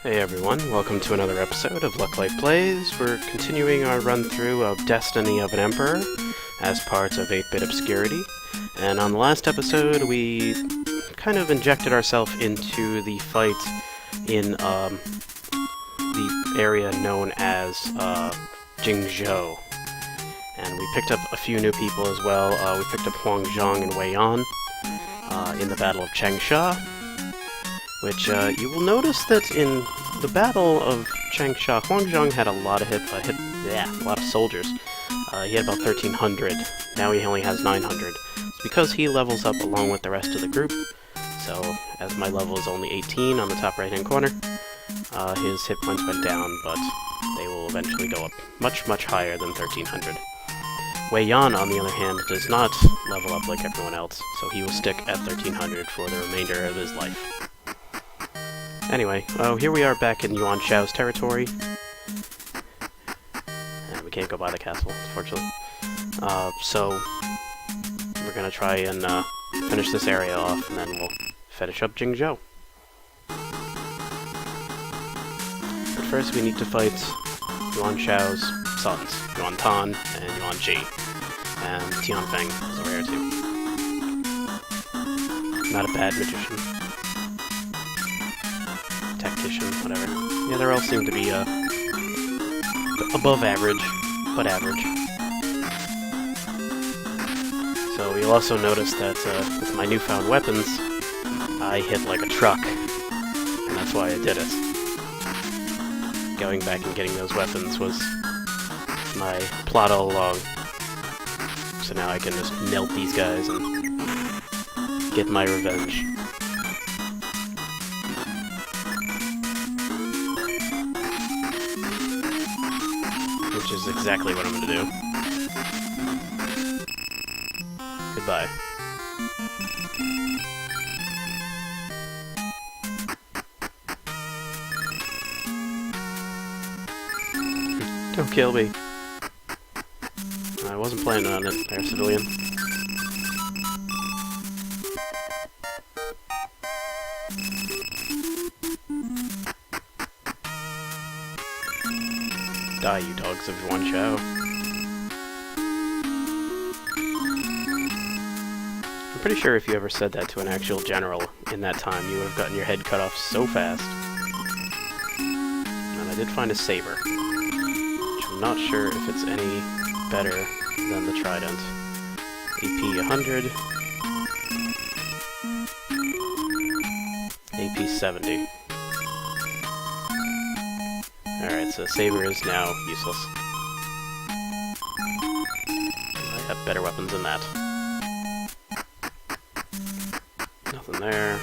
Hey everyone, welcome to another episode of Lucklight Plays. We're continuing our run-through of Destiny of an Emperor as part of 8-Bit Obscurity. And on the last episode, we kind of injected ourselves into the fight in the area known as Jing Zhou. And we picked up a few new people as well. We picked up Huang Zhang and Wei Yan in the Battle of Changsha. Which, you will notice that in the Battle of Changsha, Huang Zhang had a lot of a lot of soldiers. He had about 1,300. Now he only has 900. It's because he levels up along with the rest of the group. So, as my level is only 18 on the top right-hand corner, his hit points went down, but they will eventually go up much, much higher than 1,300. Wei Yan, on the other hand, does not level up like everyone else, so he will stick at 1,300 for the remainder of his life. Anyway, here we are back in Yuan Shao's territory. And we can't go by the castle, unfortunately. So, we're gonna try and finish this area off, and then we'll finish up Jing Zhou. But first we need to fight Yuan Shao's sons, Yuan Tan and Yuan Ji. And Tianfeng is a rare too. Not a bad magician. Tactician, whatever. Yeah, they all seem to be above average, but average. So you'll also notice that with my newfound weapons, I hit like a truck, and that's why I did it. Going back and getting those weapons was my plot all along. So now I can just melt these guys and get my revenge. Which is exactly what I'm gonna do. Goodbye. Don't kill me. I wasn't planning on it, there, civilian. Die, you dogs of Yuan Shao. I'm pretty sure if you ever said that to an actual general in that time, you would have gotten your head cut off so fast. And I did find a saber, which I'm not sure if it's any better than the trident. AP 100. AP 70. Alright, so saber is now useless. I have better weapons than that. Nothing there.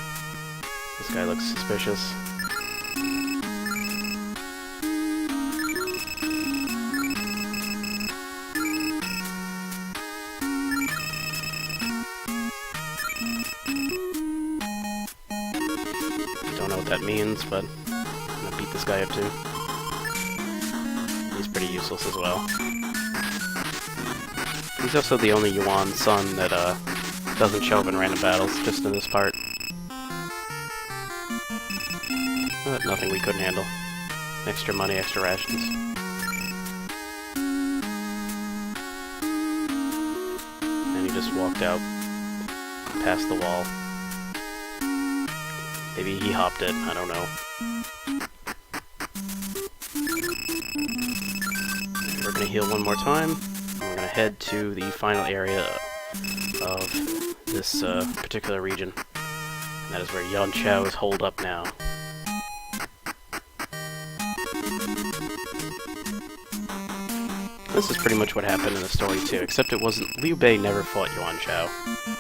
This guy looks suspicious. Don't know what that means, but I'm gonna beat this guy up too. He's pretty useless as well. He's also the only Yuan son that doesn't show up in random battles, just in this part. But nothing we couldn't handle. Extra money, extra rations. And he just walked out past the wall. Maybe he hopped it, I don't know. We're gonna heal one more time, and we're gonna head to the final area of this particular region. And that is where Yuan Shao is holed up now. This is pretty much what happened in the story too, except it wasn't. Liu Bei never fought Yuan Shao.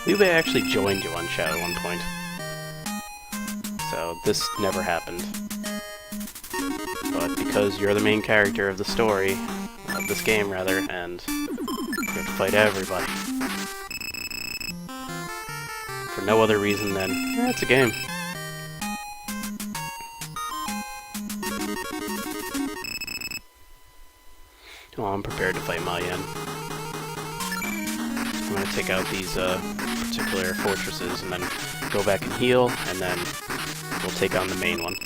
Liu Bei actually joined Yuan Shao at one point. So this never happened. But because you're the main character of the story, of this game rather, and you have to fight everybody. For no other reason than, it's a game. Well, I'm prepared to fight Ma Yan. I'm going to take out these particular fortresses and then go back and heal, and then we'll take on the main one.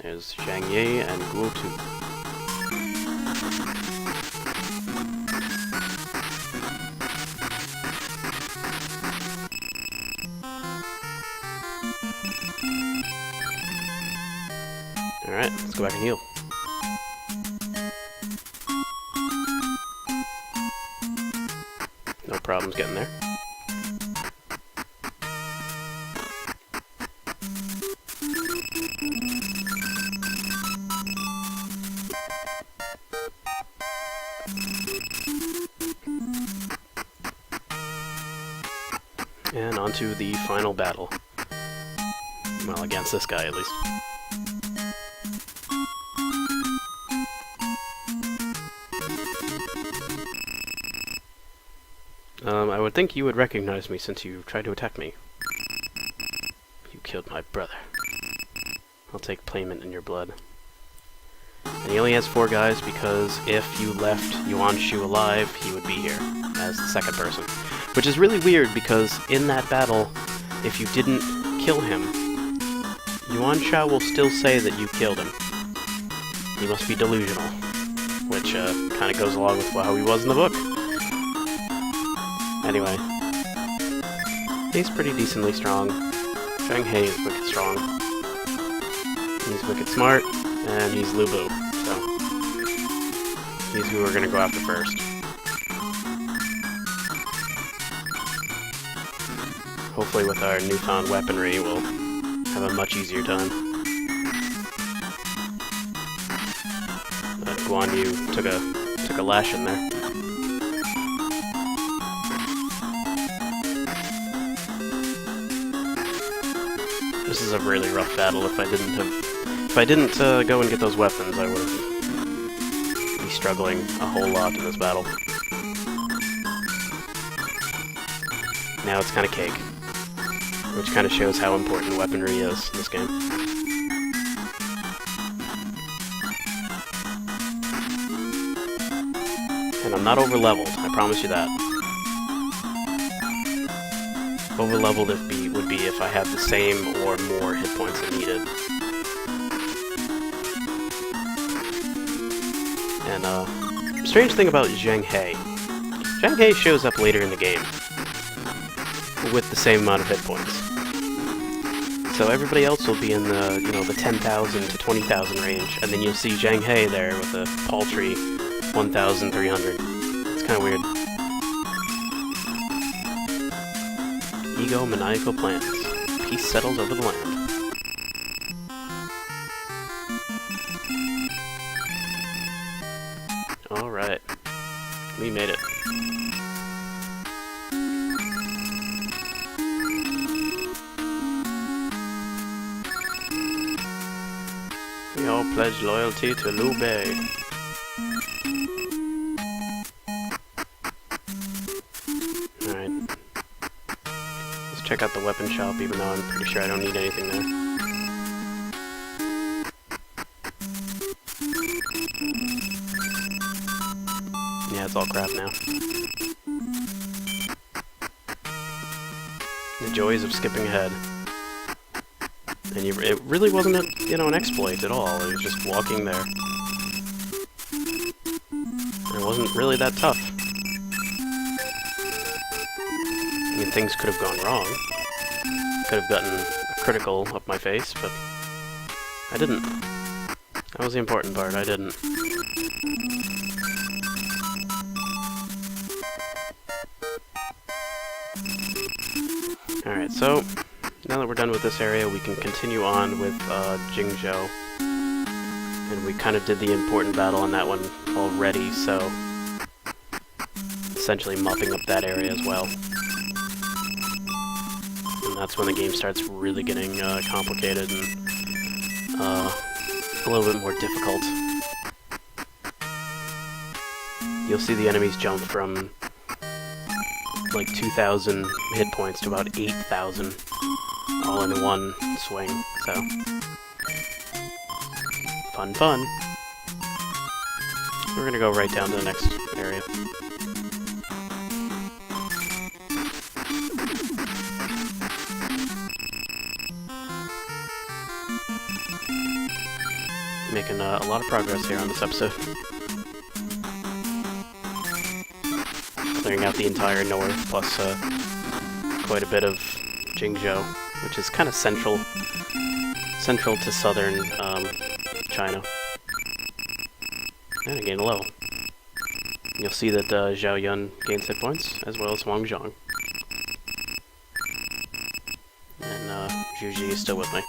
There's Zhang Yi and Guo Tu. Alright, let's go back and heal. No problems getting there. And on to the final battle. Well, against this guy, at least. I would think you would recognize me since you tried to attack me. You killed my brother. I'll take payment in your blood. And he only has 4 guys because if you left Yuan Shao alive, he would be here as the second person. Which is really weird because in that battle, if you didn't kill him, Yuan Shao will still say that you killed him. He must be delusional. Which kind of goes along with how he was in the book. Anyway, he's pretty decently strong. Zhang He is wicked strong. He's wicked smart, and he's Lu Bu, so he's who we're gonna go after first. Hopefully with our newfound weaponry, we'll have a much easier time. Guan Yu took a lash in there. This is a really rough battle. If I didn't go and get those weapons, I would be struggling a whole lot in this battle. Now it's kind of cake, which kind of shows how important weaponry is in this game. And I'm not over-leveled, I promise you that. Over-leveled would be if I had the same or more hit points than needed. And, strange thing about Zhang He. Zhang He shows up later in the game with the same amount of hit points. So everybody else will be in the, the 10,000 to 20,000 range, and then you'll see Zhang He there with a paltry 1,300. It's kind of weird. Egomaniacal plans. Peace settles over the land. Alright. We made it. We all pledge loyalty to Liu Bei. Check out the weapon shop, even though I'm pretty sure I don't need anything there. Yeah, it's all crap now. The joys of skipping ahead. And it really wasn't an exploit at all. It was just walking there. It wasn't really that tough. I mean, things could have gone wrong. Could have gotten a critical up my face, but I didn't. That was the important part, I didn't. Alright, so now that we're done with this area, we can continue on with Jing Zhou. And we kind of did the important battle on that one already, so essentially mopping up that area as well. And that's when the game starts really getting complicated and a little bit more difficult. You'll see the enemies jump from like 2,000 hit points to about 8,000 all in one swing, so fun. We're gonna go right down to the next area. making a lot of progress here on this episode. Clearing out the entire north, plus quite a bit of Jing Zhou, which is kind of central to southern China. And again, low. You'll see that Zhao Yun gains hit points, as well as Wang Zhang. And Zhu Ji is still with me.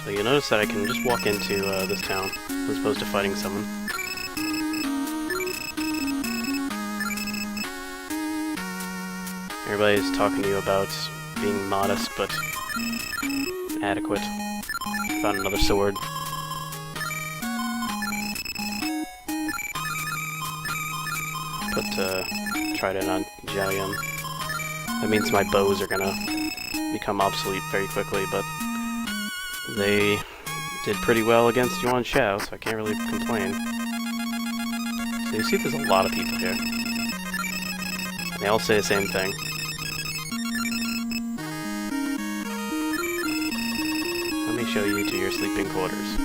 So you'll notice that I can just walk into this town, as opposed to fighting someone. Everybody's talking to you about being modest, but adequate. Found another sword. Put Trident on Zhao Yun. That means my bows are gonna become obsolete very quickly, but they did pretty well against Yuan Shao, so I can't really complain. So you see there's a lot of people here. And they all say the same thing. Let me show you to your sleeping quarters.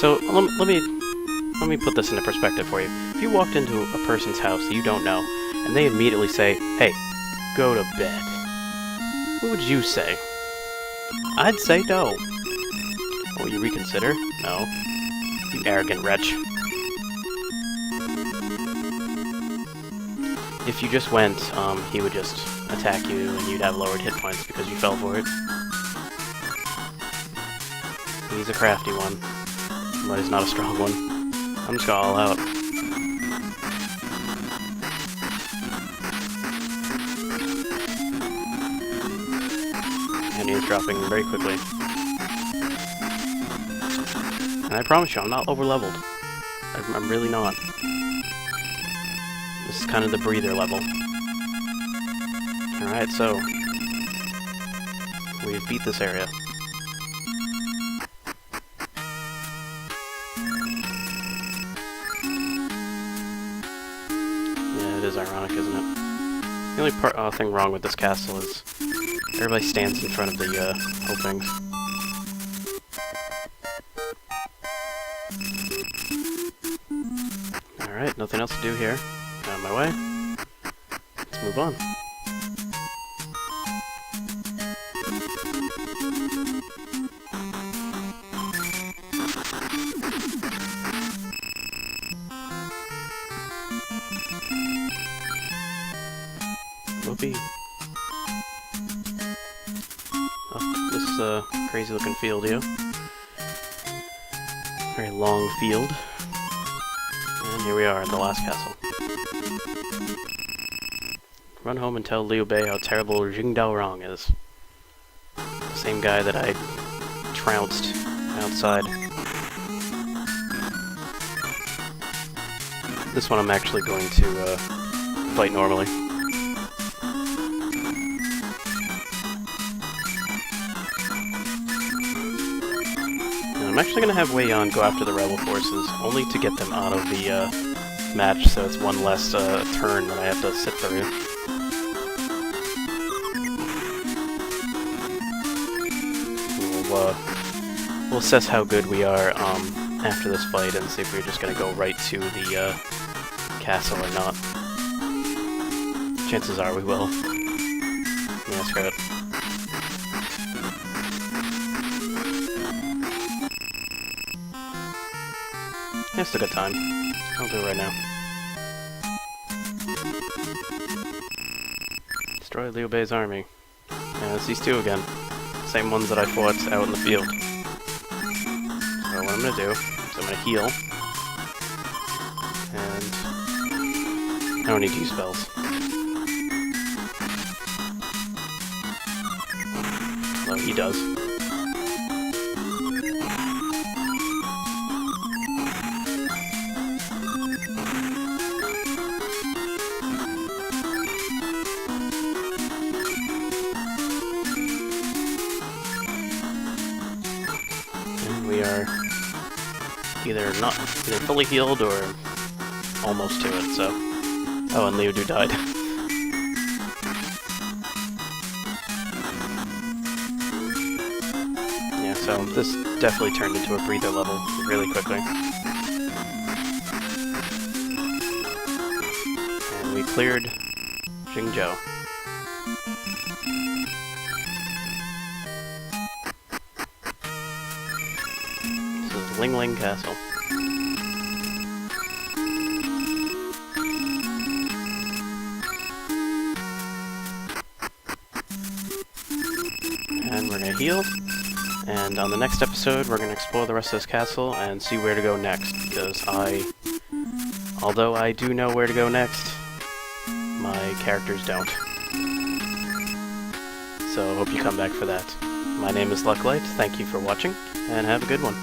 So let me put this into perspective for you. If you walked into a person's house that you don't know, and they immediately say, "Hey, go to bed," what would you say? I'd say no. Will you reconsider? No. You arrogant wretch. If you just went, he would just attack you and you'd have lowered hit points because you fell for it. He's a crafty one, but he's not a strong one. I'm just gonna all out. And he's dropping very quickly. And I promise you, I'm not over-leveled. I'm really not. This is kind of the breather level. Alright, so we've beat this area. Yeah, it is ironic, isn't it? The only thing wrong with this castle is everybody stands in front of the openings. Alright, nothing else to do here. Out of my way. Let's move on. Whoopee. Oh, this crazy looking field here. Very long field. And here we are at the last castle. Run home and tell Liu Bei how terrible Jing Zhou is. The same guy that I trounced outside. This one I'm actually going to fight normally. I'm actually going to have Wei Yan go after the rebel forces, only to get them out of the match, so it's one less turn that I have to sit through. We'll assess how good we are after this fight and see if we're just going to go right to the castle or not. Chances are we will. Yeah, screw it. Yeah, it's a good time. I'll do it right now. Destroy Liu Bei's army. Yeah, it's these two again. Same ones that I fought out in the field. So what I'm gonna do is I'm gonna heal. And I don't need to use spells. Although he does. We are either fully healed or almost to it, so... Oh, and Liu Du died. Yeah, so this definitely turned into a breather level really quickly. And we cleared Jing Zhou. This is Ling Ling Castle. And we're gonna heal, and on the next episode we're gonna explore the rest of this castle and see where to go next, because although I do know where to go next, my characters don't. So hope you come back for that. My name is Lucklight, thank you for watching, and have a good one.